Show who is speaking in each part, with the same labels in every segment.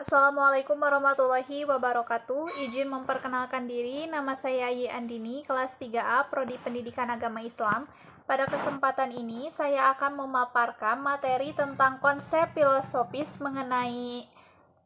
Speaker 1: Assalamualaikum warahmatullahi wabarakatuh. Izin memperkenalkan diri, nama saya Yi Andini, kelas 3A, Prodi Pendidikan Agama Islam. Pada kesempatan ini, saya akan memaparkan materi tentang konsep filosofis mengenai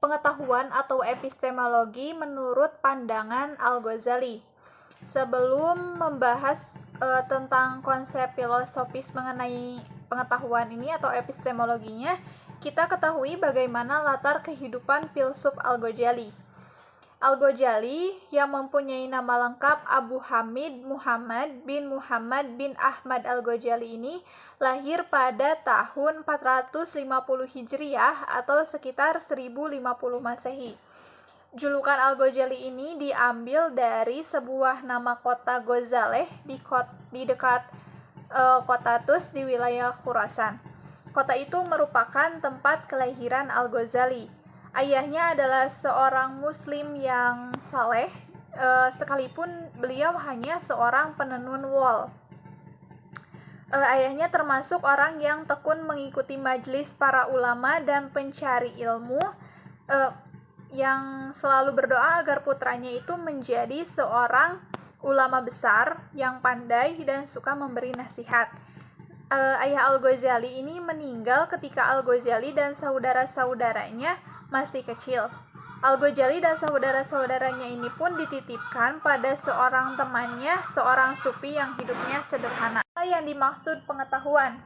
Speaker 1: pengetahuan atau epistemologi menurut pandangan Al-Ghazali. Sebelum membahas tentang konsep filosofis mengenai pengetahuan ini atau epistemologinya, kita ketahui bagaimana latar kehidupan filsuf Al-Ghazali. Al-Ghazali yang mempunyai nama lengkap Abu Hamid Muhammad bin Ahmad Al-Ghazali ini lahir pada tahun 450 Hijriah atau sekitar 1050 Masehi. Julukan Al-Ghazali ini diambil dari sebuah nama kota Ghazaleh di dekat kota Tus di wilayah Khurasan. Kota itu merupakan tempat kelahiran Al-Ghazali. Ayahnya adalah seorang muslim yang saleh, sekalipun beliau hanya seorang penenun wol. Ayahnya termasuk orang yang tekun mengikuti majelis para ulama dan pencari ilmu, yang selalu berdoa agar putranya itu menjadi seorang ulama besar yang pandai dan suka memberi nasihat. Ayah Al-Ghazali ini meninggal ketika Al-Ghazali dan saudara-saudaranya masih kecil. Al-Ghazali dan saudara-saudaranya ini pun dititipkan pada seorang temannya, seorang sufi yang hidupnya sederhana. Apa yang dimaksud pengetahuan?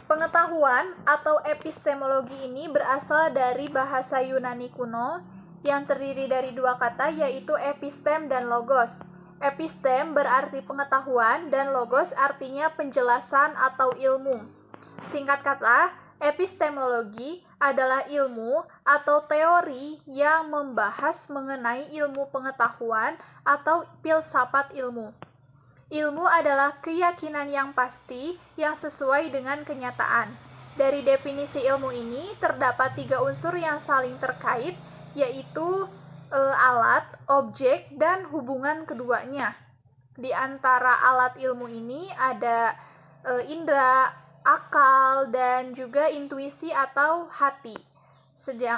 Speaker 1: Pengetahuan atau epistemologi ini berasal dari bahasa Yunani kuno yang terdiri dari dua kata, yaitu epistem dan logos. Epistem berarti pengetahuan dan logos artinya penjelasan atau ilmu. Singkat kata, epistemologi adalah ilmu atau teori yang membahas mengenai ilmu pengetahuan atau filsafat ilmu. Ilmu adalah keyakinan yang pasti yang sesuai dengan kenyataan. Dari definisi ilmu ini terdapat 3 unsur yang saling terkait, yaitu alat, objek, dan hubungan keduanya. Di antara alat ilmu ini ada indera, akal, dan juga intuisi atau hati.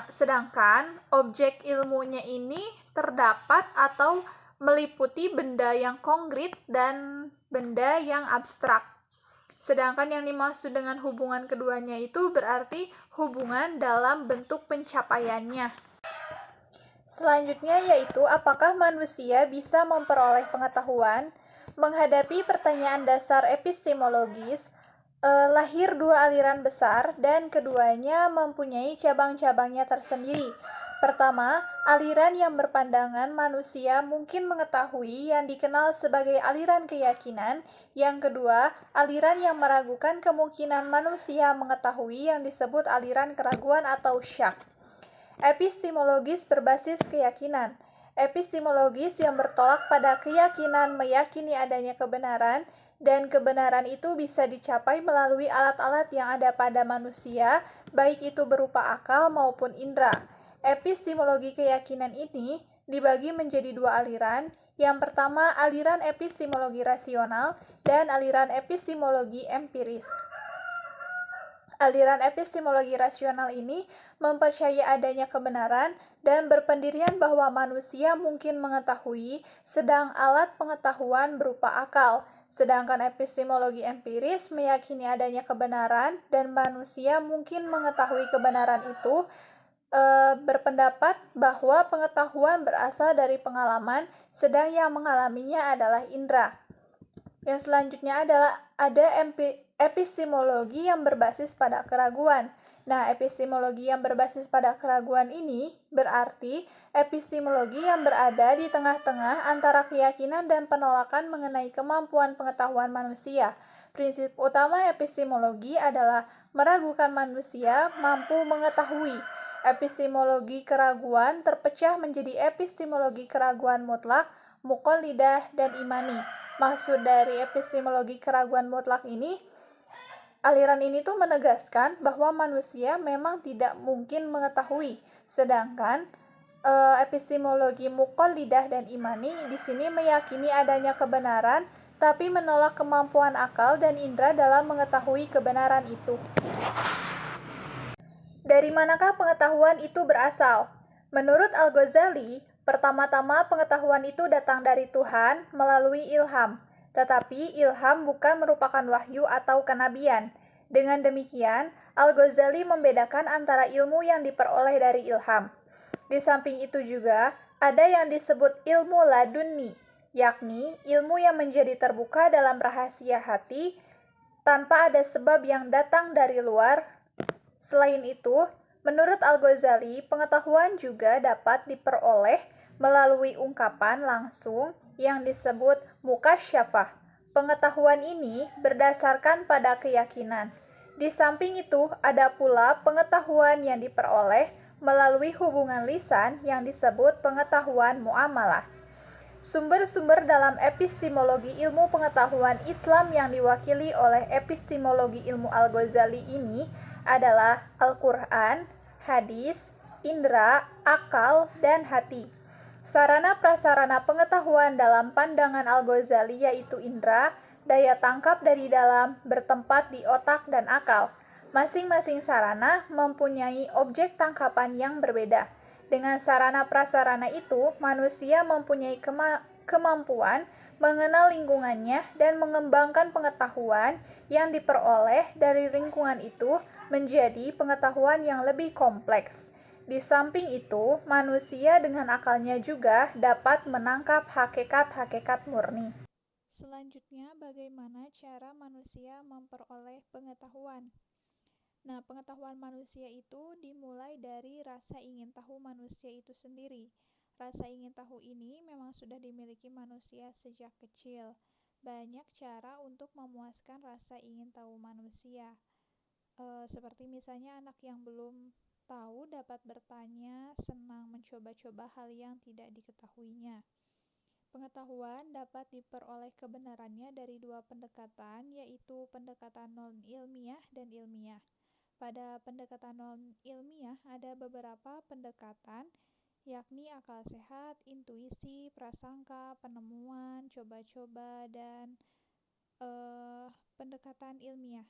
Speaker 1: Sedangkan objek ilmunya ini terdapat atau meliputi benda yang konkret dan benda yang abstrak. Sedangkan yang dimaksud dengan hubungan keduanya itu berarti hubungan dalam bentuk pencapaiannya. Selanjutnya yaitu apakah manusia bisa memperoleh pengetahuan? Menghadapi pertanyaan dasar epistemologis, lahir 2 aliran besar dan keduanya mempunyai cabang-cabangnya tersendiri. Pertama, aliran yang berpandangan manusia mungkin mengetahui yang dikenal sebagai aliran keyakinan. Yang kedua, aliran yang meragukan kemungkinan manusia mengetahui yang disebut aliran keraguan atau syak. Epistemologis berbasis keyakinan. Epistemologis yang bertolak pada keyakinan meyakini adanya kebenaran, dan kebenaran itu bisa dicapai melalui alat-alat yang ada pada manusia, baik itu berupa akal maupun indera. Epistemologi keyakinan ini dibagi menjadi 2 aliran. Yang pertama, aliran epistemologi rasional dan aliran epistemologi empiris. Aliran epistemologi rasional ini mempercayai adanya kebenaran dan berpendirian bahwa manusia mungkin mengetahui, sedang alat pengetahuan berupa akal. Sedangkan epistemologi empiris meyakini adanya kebenaran dan manusia mungkin mengetahui kebenaran itu, berpendapat bahwa pengetahuan berasal dari pengalaman, sedang yang mengalaminya adalah indera. Yang selanjutnya adalah ada epistemologi yang berbasis pada keraguan. Nah, epistemologi yang berbasis pada keraguan ini berarti epistemologi yang berada di tengah-tengah antara keyakinan dan penolakan mengenai kemampuan pengetahuan manusia. Prinsip utama epistemologi adalah meragukan manusia mampu mengetahui. Epistemologi keraguan terpecah menjadi epistemologi keraguan mutlak, muqallidah, dan imani. Maksud dari epistemologi keraguan mutlak ini, aliran ini tuh menegaskan bahwa manusia memang tidak mungkin mengetahui. Sedangkan epistemologi muqallidah dan imani di sini meyakini adanya kebenaran, tapi menolak kemampuan akal dan indera dalam mengetahui kebenaran itu. Dari manakah pengetahuan itu berasal? Menurut Al-Ghazali, pertama-tama pengetahuan itu datang dari Tuhan melalui ilham. Tetapi ilham bukan merupakan wahyu atau kenabian. Dengan demikian, Al-Ghazali membedakan antara ilmu yang diperoleh dari ilham. Di samping itu juga, ada yang disebut ilmu laduni, yakni ilmu yang menjadi terbuka dalam rahasia hati tanpa ada sebab yang datang dari luar. Selain itu, menurut Al-Ghazali, pengetahuan juga dapat diperoleh melalui ungkapan langsung yang disebut mukasyafah. Pengetahuan ini berdasarkan pada keyakinan. Di samping itu, ada pula pengetahuan yang diperoleh melalui hubungan lisan yang disebut pengetahuan muamalah. Sumber-sumber dalam epistemologi ilmu pengetahuan Islam yang diwakili oleh epistemologi ilmu Al-Ghazali ini adalah Al-Quran, hadis, indera, akal, dan hati. Sarana-prasarana pengetahuan dalam pandangan Al-Ghazali yaitu indera, daya tangkap dari dalam, bertempat di otak dan akal. Masing-masing sarana mempunyai objek tangkapan yang berbeda. Dengan sarana-prasarana itu, manusia mempunyai kemampuan mengenal lingkungannya dan mengembangkan pengetahuan yang diperoleh dari lingkungan itu menjadi pengetahuan yang lebih kompleks. Di samping itu, manusia dengan akalnya juga dapat menangkap hakikat-hakikat murni. Selanjutnya, bagaimana cara manusia memperoleh pengetahuan? Nah, pengetahuan manusia itu dimulai dari rasa ingin tahu manusia itu sendiri. Rasa ingin tahu ini memang sudah dimiliki manusia sejak kecil. Banyak cara untuk memuaskan rasa ingin tahu manusia. Seperti misalnya anak yang belum tahu dapat bertanya, senang mencoba-coba hal yang tidak diketahuinya. Pengetahuan dapat diperoleh kebenarannya dari dua pendekatan, yaitu pendekatan non-ilmiah dan ilmiah. Pada pendekatan non-ilmiah ada beberapa pendekatan, yakni akal sehat, intuisi, prasangka, penemuan, coba-coba, dan pendekatan ilmiah.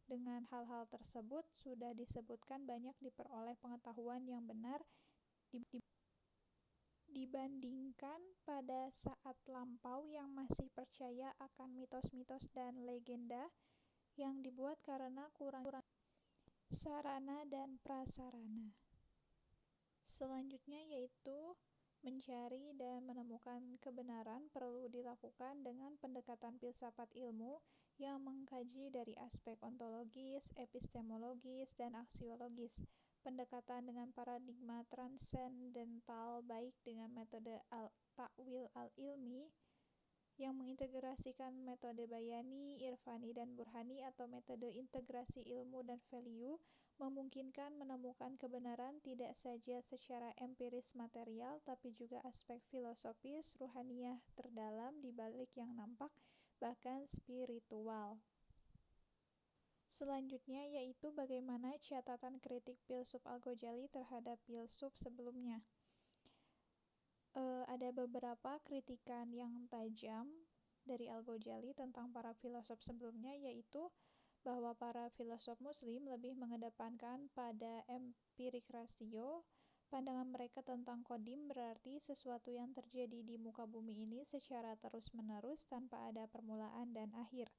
Speaker 1: Dengan hal-hal tersebut sudah disebutkan banyak diperoleh pengetahuan yang benar dibandingkan pada saat lampau yang masih percaya akan mitos-mitos dan legenda yang dibuat karena kurang sarana dan prasarana. Selanjutnya yaitu mencari dan menemukan kebenaran perlu dilakukan dengan pendekatan filsafat ilmu yang mengkaji dari aspek ontologis, epistemologis, dan aksiologis. Pendekatan dengan paradigma transendental baik dengan metode takwil al-ilmi yang mengintegrasikan metode bayani, irfani, dan burhani atau metode integrasi ilmu dan value memungkinkan menemukan kebenaran tidak saja secara empiris material tapi juga aspek filosofis, ruhaniyah terdalam di balik yang nampak, bahkan spiritual. Selanjutnya yaitu bagaimana catatan kritik filsuf Al-Ghazali terhadap filsuf sebelumnya. Ada beberapa kritikan yang tajam dari Al-Ghazali tentang para filosof sebelumnya, yaitu bahwa para filosof muslim lebih mengedepankan pada empirik rasio. Pandangan mereka tentang qadim berarti sesuatu yang terjadi di muka bumi ini secara terus-menerus tanpa ada permulaan dan akhir.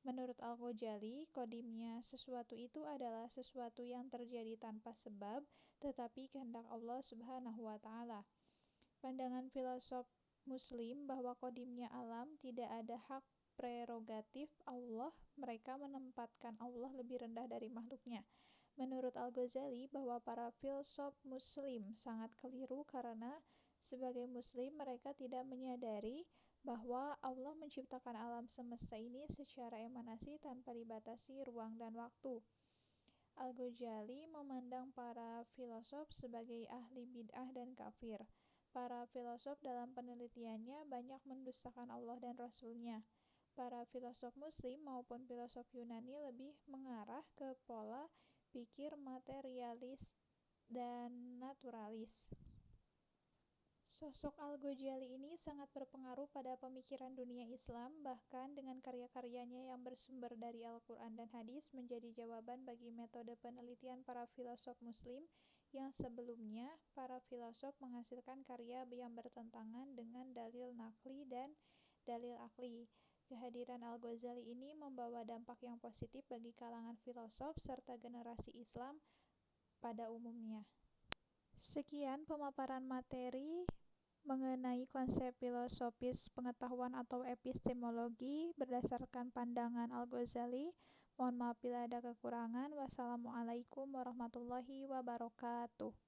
Speaker 1: Menurut Al-Ghazali, qadimnya sesuatu itu adalah sesuatu yang terjadi tanpa sebab, tetapi kehendak Allah Subhanahu wa Ta'ala. Pandangan filosof Muslim bahwa qadimnya alam tidak ada hak prerogatif Allah, mereka menempatkan Allah lebih rendah dari makhluknya. Menurut Al-Ghazali bahwa para filsuf Muslim sangat keliru karena sebagai Muslim mereka tidak menyadari bahwa Allah menciptakan alam semesta ini secara emanasi tanpa dibatasi ruang dan waktu. Al-Ghazali memandang para filosof sebagai ahli bid'ah dan kafir. Para filosof dalam penelitiannya banyak mendustakan Allah dan Rasul-Nya. Para filosof Muslim maupun filosof Yunani lebih mengarah ke pola pikir materialis dan naturalis. Sosok Al-Ghazali ini sangat berpengaruh pada pemikiran dunia Islam, bahkan dengan karya-karyanya yang bersumber dari Al-Quran dan Hadis menjadi jawaban bagi metode penelitian para filosof Muslim yang sebelumnya para filosof menghasilkan karya yang bertentangan dengan dalil naqli dan dalil akli. Kehadiran Al-Ghazali ini membawa dampak yang positif bagi kalangan filosof serta generasi Islam pada umumnya. Sekian pemaparan materi mengenai konsep filosofis pengetahuan atau epistemologi berdasarkan pandangan Al-Ghazali. Mohon maaf bila ada kekurangan. Wassalamualaikum warahmatullahi wabarakatuh.